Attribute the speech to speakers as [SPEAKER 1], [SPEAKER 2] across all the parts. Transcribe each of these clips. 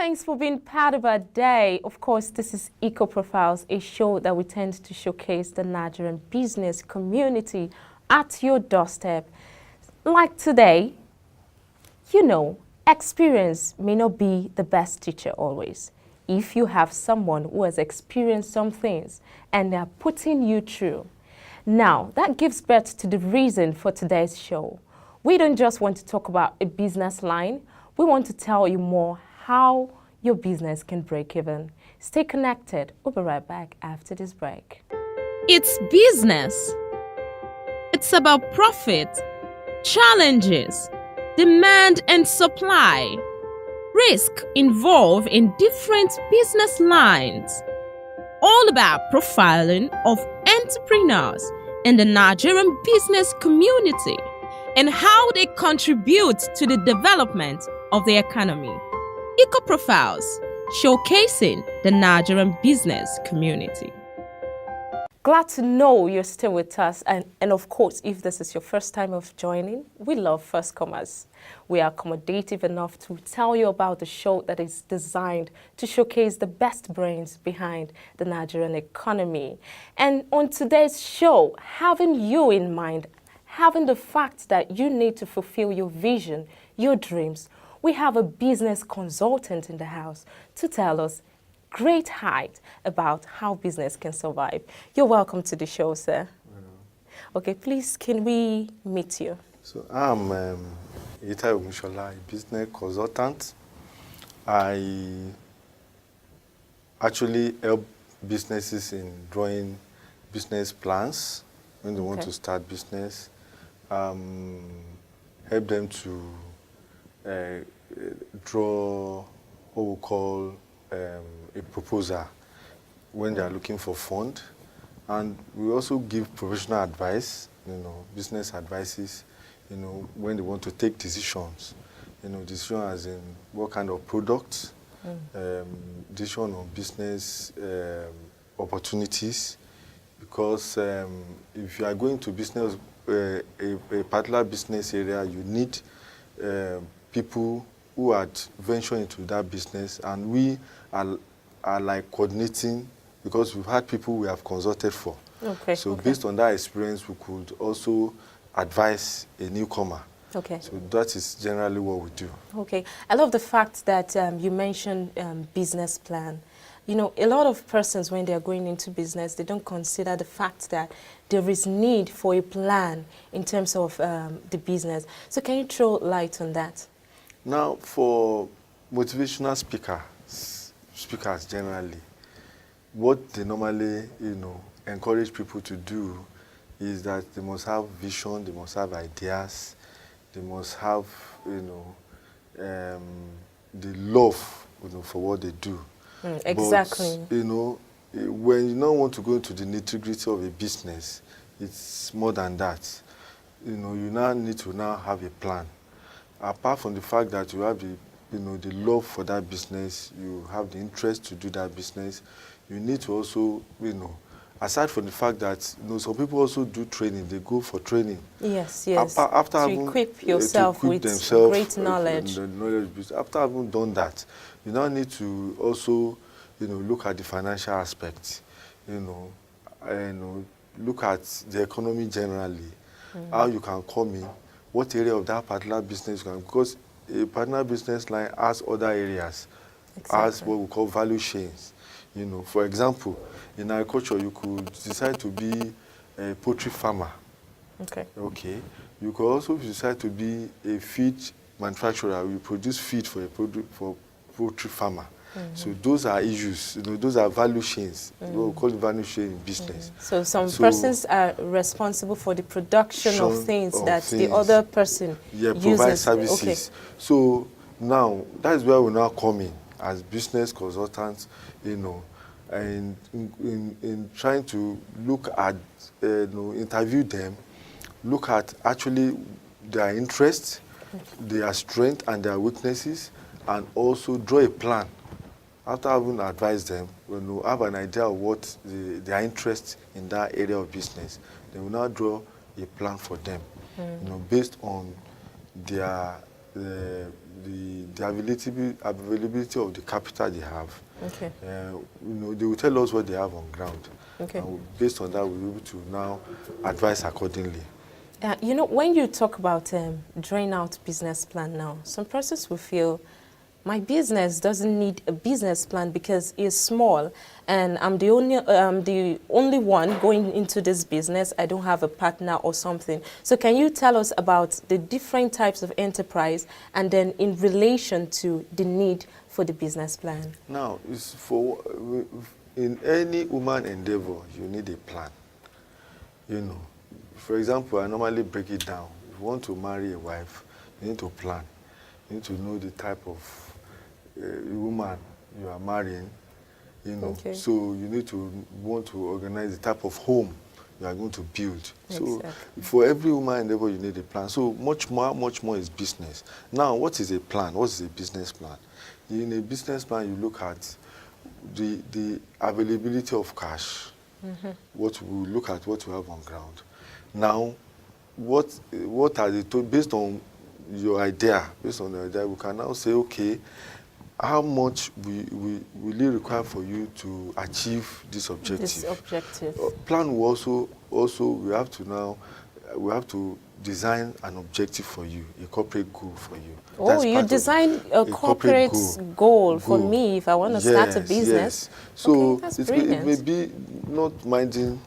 [SPEAKER 1] Thanks for being part of our day. Of course, this is Eco Profiles, a show that we tend to showcase the Nigerian business community at your doorstep. Like today, you know, experience may not be the best teacher always. If you have someone who has experienced some things and they're putting you through. Now, that gives birth to the reason for today's show. We don't just want to talk about a business line. We want to tell you more how your business can break even. Stay connected. We'll be right back after this break.
[SPEAKER 2] It's business. It's about profit, challenges, demand and supply, risk involved in different business lines. All about profiling of entrepreneurs in the Nigerian business community and how they contribute to the development of the economy. Eco Profiles, showcasing the Nigerian business community.
[SPEAKER 1] Glad to know you're still with us. And of course, if this is your first time of joining, we love firstcomers. We are accommodative enough to tell you about the show that is designed to showcase the best brains behind the Nigerian economy. And on today's show, having you in mind, having the fact that you need to fulfill your vision, your dreams, we have a business consultant in the house to tell us great height about how business can survive. You're welcome to the show, sir. Okay, please, can we meet you?
[SPEAKER 3] So I'm Itai Omishola, a business consultant. I actually help businesses in drawing business plans when they want to start business. Help them to draw what we call a proposal when they are looking for fund. And we also give professional advice, business advices, when they want to take decisions. Decision as in what kind of products, decision on business opportunities. Because if you are going to business, a particular business area, you need people who had ventured into that business, and we are like coordinating because we've had people we have consulted for. Based on that experience, we could also advise a newcomer. So that is generally what we do.
[SPEAKER 1] I love the fact that you mentioned business plan. A lot of persons, when they're going into business, they don't consider the fact that there is need for a plan in terms of the business. So can you throw light on that?
[SPEAKER 3] Now, for motivational speakers generally, what they normally, encourage people to do is that they must have vision, they must have ideas, they must have, the love, for what they do.
[SPEAKER 1] Exactly.
[SPEAKER 3] But, when you don't want to go into the nitty-gritty of a business, it's more than that. You now need to have a plan. Apart from the fact that you have the love for that business, you have the interest to do that business, you need to also, aside from the fact that, some people also do training, they go for training.
[SPEAKER 1] Yes.
[SPEAKER 3] After
[SPEAKER 1] to equip yourself with great knowledge.
[SPEAKER 3] After having done that, you now need to also, look at the financial aspect, and look at the economy generally, how you can come in, what area of that particular business you can, because a partner business line has other areas, has what we call value chains. For example, in agriculture, you could decide to be a poultry farmer. You could also decide to be a feed manufacturer. You produce feed for poultry farmer. So those are issues. Those are value chains. What we call the value chain in business.
[SPEAKER 1] So some persons are responsible for the production of things that the other person
[SPEAKER 3] provide services. So now that is where we now come in as business consultants. And in trying to look at, interview them, look at actually their interests, their strengths and their weaknesses, and also draw a plan. After having advised them, have an idea of what their interest in that area of business, they will now draw a plan for them, based on their the availability of the capital they have.
[SPEAKER 1] Okay.
[SPEAKER 3] They will tell us what they have on ground.
[SPEAKER 1] Okay.
[SPEAKER 3] And based on that, we'll be able to now advise accordingly.
[SPEAKER 1] When you talk about drawing out business plan now, some persons will feel my business doesn't need a business plan because it's small and I'm the only one going into this business. I don't have a partner or something. So can you tell us about the different types of enterprise and then in relation to the need for the business plan?
[SPEAKER 3] Now, in any human endeavor, you need a plan. For example, I normally break it down. If you want to marry a wife, you need to plan. You need to know the type of woman you are marrying,
[SPEAKER 1] Okay.
[SPEAKER 3] So you need to want to organize the type of home you are going to build.
[SPEAKER 1] Exactly.
[SPEAKER 3] So for every woman endeavor, you need a plan. So much more is business. Now, what is a plan? What is a business plan? In a business plan, you look at the availability of cash. Mm-hmm. We look at what we have on ground. Now, what are based on your idea, we can now say, okay, how much will it require for you to achieve this objective? Plan will also we have to design an objective for you, a corporate goal for you.
[SPEAKER 1] Oh, you design a corporate goal for me if I want to start a business.
[SPEAKER 3] Yes. So
[SPEAKER 1] okay, that's
[SPEAKER 3] it may be not minding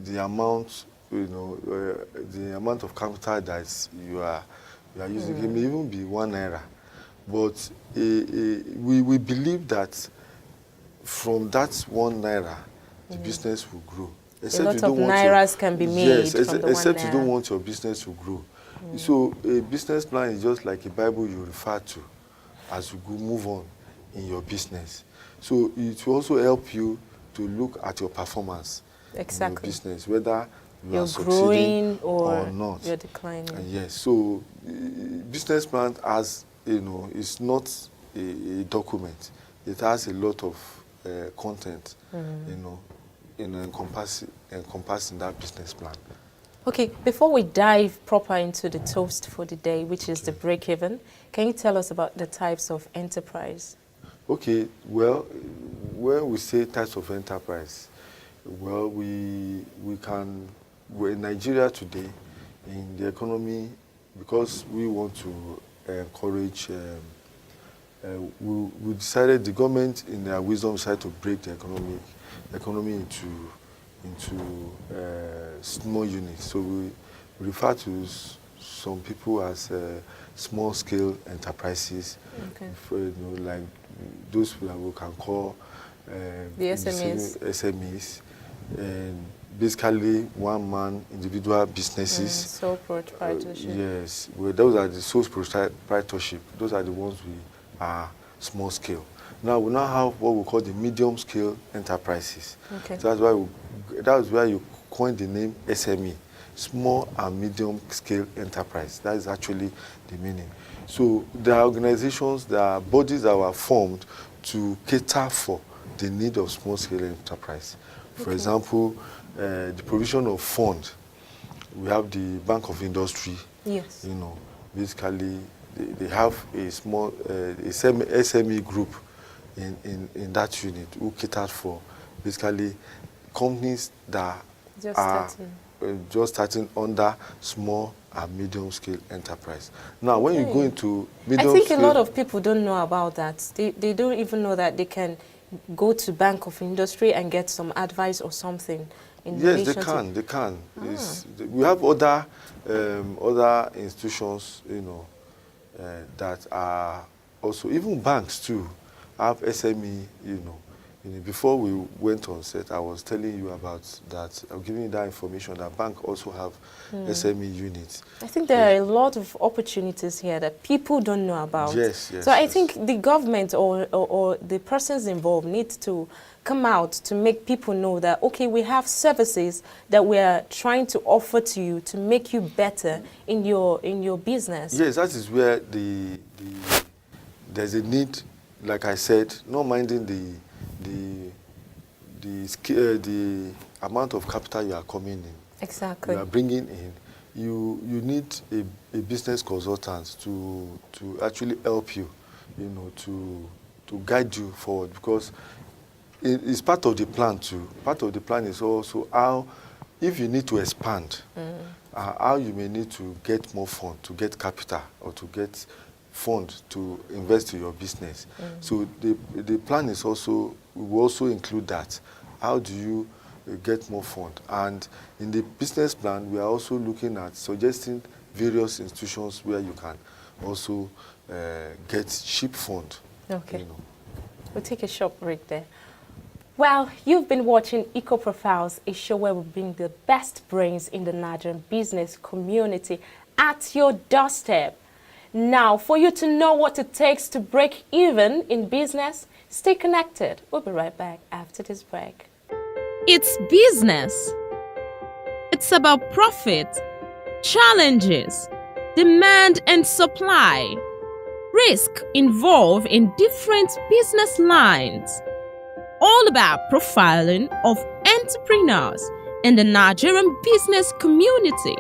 [SPEAKER 3] the amount, the amount of capital that you are using. It may even be ₦1. But we believe that from that ₦1, the business will grow.
[SPEAKER 1] A lot of nairas can be made.
[SPEAKER 3] Yes,
[SPEAKER 1] from the
[SPEAKER 3] except
[SPEAKER 1] ₦1.
[SPEAKER 3] you don't want your business to grow. So a business plan is just like a Bible you refer to as you move on in your business. So it will also help you to look at your performance in your business, whether you're succeeding or not.
[SPEAKER 1] You're declining.
[SPEAKER 3] Yes, so business plan it's not a document. It has a lot of content, encompassing that business plan.
[SPEAKER 1] Okay, before we dive proper into the toast for the day, which is the break-even, can you tell us about the types of enterprise?
[SPEAKER 3] Okay, well, when we say types of enterprise, well, we're in Nigeria today, in the economy, because we want to encourage, we decided, the government in their wisdom decided to break the economy into small units. So we refer to some people as small scale enterprises, like those that we can call
[SPEAKER 1] the SMEs.
[SPEAKER 3] And basically one-man individual businesses.
[SPEAKER 1] Sole proprietorship.
[SPEAKER 3] Yes, well, those are the sole proprietorship. Those are the ones we are small scale. Now we now have what we call the medium scale enterprises. Okay. So that's why you coined the name SME, small and medium scale enterprise. That is actually the meaning. So there are organizations, there are bodies that were formed to cater for the need of small scale enterprise. For example, the provision of fund. We have the Bank of Industry.
[SPEAKER 1] Yes.
[SPEAKER 3] Basically, they have a small SME group in that unit who caters for basically companies that just starting under small and medium scale enterprise. Now, when you go into medium scale,
[SPEAKER 1] I think a lot of people don't know about that. They don't even know that they can go to Bank of Industry and get some advice or something.
[SPEAKER 3] Yes, they can. We have other institutions, that are also, even banks too, have SME, Before we went on set, I was telling you about that. I'm giving you that information that bank also have SME units.
[SPEAKER 1] I think there are a lot of opportunities here that people don't know about.
[SPEAKER 3] Yes.
[SPEAKER 1] So I think the government or the persons involved need to come out to make people know that, okay, we have services that we are trying to offer to you to make you better in your business.
[SPEAKER 3] Yes, that is where there's a need, like I said, not minding the amount of capital you are coming in.
[SPEAKER 1] Exactly.
[SPEAKER 3] You are bringing in. you need a business consultant to actually help you, to guide you forward, because it's part of the plan too. Part of the plan is also how, if you need to expand, how you may need to get more fund, to get capital, or to get fund to invest in your business. So the plan is also, we will also include that. How do you get more fund? And in the business plan, we are also looking at suggesting various institutions where you can also get cheap fund.
[SPEAKER 1] Okay. We'll take a short break there. Well, you've been watching Eco Profiles, a show where we bring the best brains in the Nigerian business community at your doorstep. Now, for you to know what it takes to break even in business, stay connected. We'll be right back after this break.
[SPEAKER 2] It's business. It's about profit, challenges, demand and supply, risk involved in different business lines. All about profiling of entrepreneurs in the Nigerian business community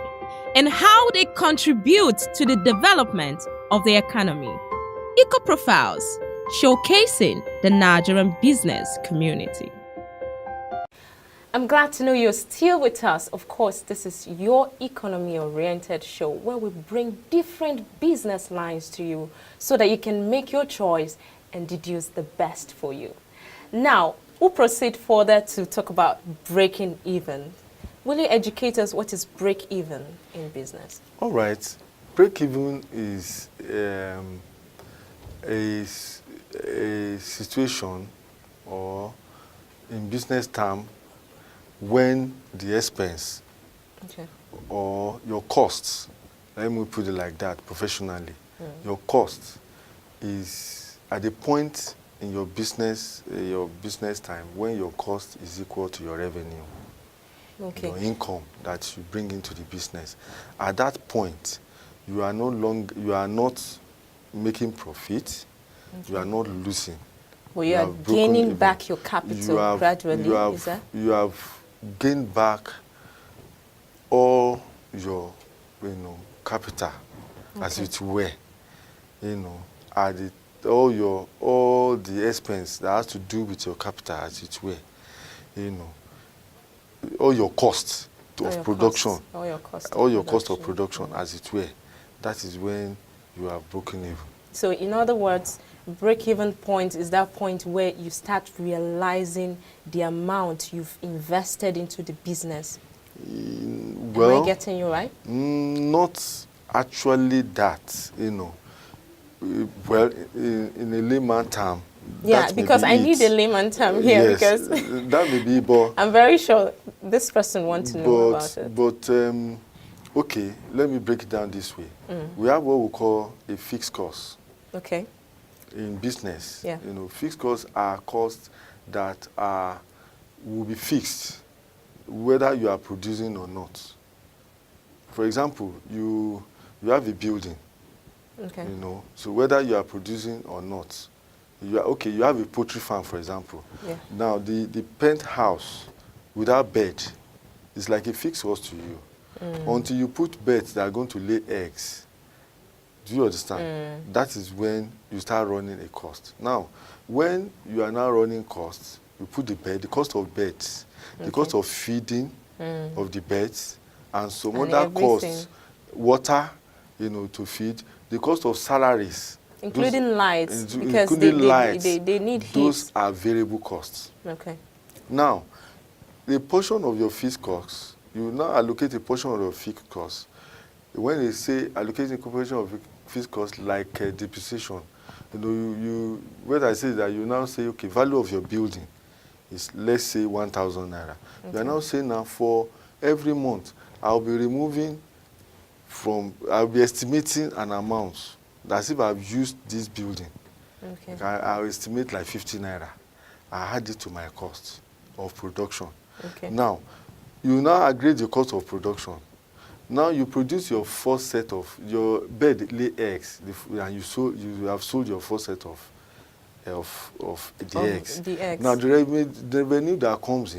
[SPEAKER 2] and how they contribute to the development of the economy. Eco Profiles, showcasing the Nigerian business community.
[SPEAKER 1] I'm glad to know you're still with us. Of course, this is your economy-oriented show where we bring different business lines to you so that you can make your choice and deduce the best for you. Now, we'll proceed further to talk about breaking even. Will you educate us what is break even in business?
[SPEAKER 3] All right. Break even is a situation, or in business term, when the expense or your costs, let me put it like that professionally, your cost is at the point in your business time when your cost is equal to your revenue, your income that you bring into the business. At that point, you are not making profit, you are not losing.
[SPEAKER 1] Well, you are gaining back your capital gradually, is that?
[SPEAKER 3] You have gained back all your, capital, as it were, all the expense that has to do with your capital, as it were, all your costs of production,
[SPEAKER 1] all your cost
[SPEAKER 3] of production, as it were. That is when you are broken even.
[SPEAKER 1] So, in other words, break-even point is that point where you start realizing the amount you've invested into the business.
[SPEAKER 3] Well,
[SPEAKER 1] am I getting you right?
[SPEAKER 3] Not actually that, Well, in a layman term.
[SPEAKER 1] Yeah, because I need a layman term here,
[SPEAKER 3] yes,
[SPEAKER 1] because
[SPEAKER 3] that may be, but
[SPEAKER 1] I'm very sure this person wants to know about it.
[SPEAKER 3] But okay, let me break it down this way. We have what we call a fixed cost.
[SPEAKER 1] Okay.
[SPEAKER 3] In business,
[SPEAKER 1] yeah.
[SPEAKER 3] Fixed costs are costs that will be fixed, whether you are producing or not. For example, you have a building, so whether you are producing or not, you have a poultry farm, for example.
[SPEAKER 1] Yeah.
[SPEAKER 3] Now, the penthouse without bed is like a fixed cost to you until you put beds that are going to lay eggs. Do you understand? That is when you start running a cost. Now, when you are now running costs, you put the cost of beds, the cost of feeding of the beds, and some other costs, water, to feed, the cost of salaries.
[SPEAKER 1] Including lights, because they need heat.
[SPEAKER 3] Those are variable costs.
[SPEAKER 1] Okay.
[SPEAKER 3] Now, the portion of your fixed costs, you now allocate a portion of your fixed costs. When they say allocating a portion of fixed costs like depreciation, when I say that, you now say, okay, value of your building is, let's say, 1,000 naira. Okay. You are now saying now for every month, I'll be estimating an amount. That's if I've used this building. Okay. I'll estimate like 50 naira. I add it to my cost of production. Okay. Now, you now agree the cost of production. Now you produce your first set of your bed lay eggs, and you have sold your first set of the eggs.
[SPEAKER 1] The eggs.
[SPEAKER 3] Now the revenue that comes in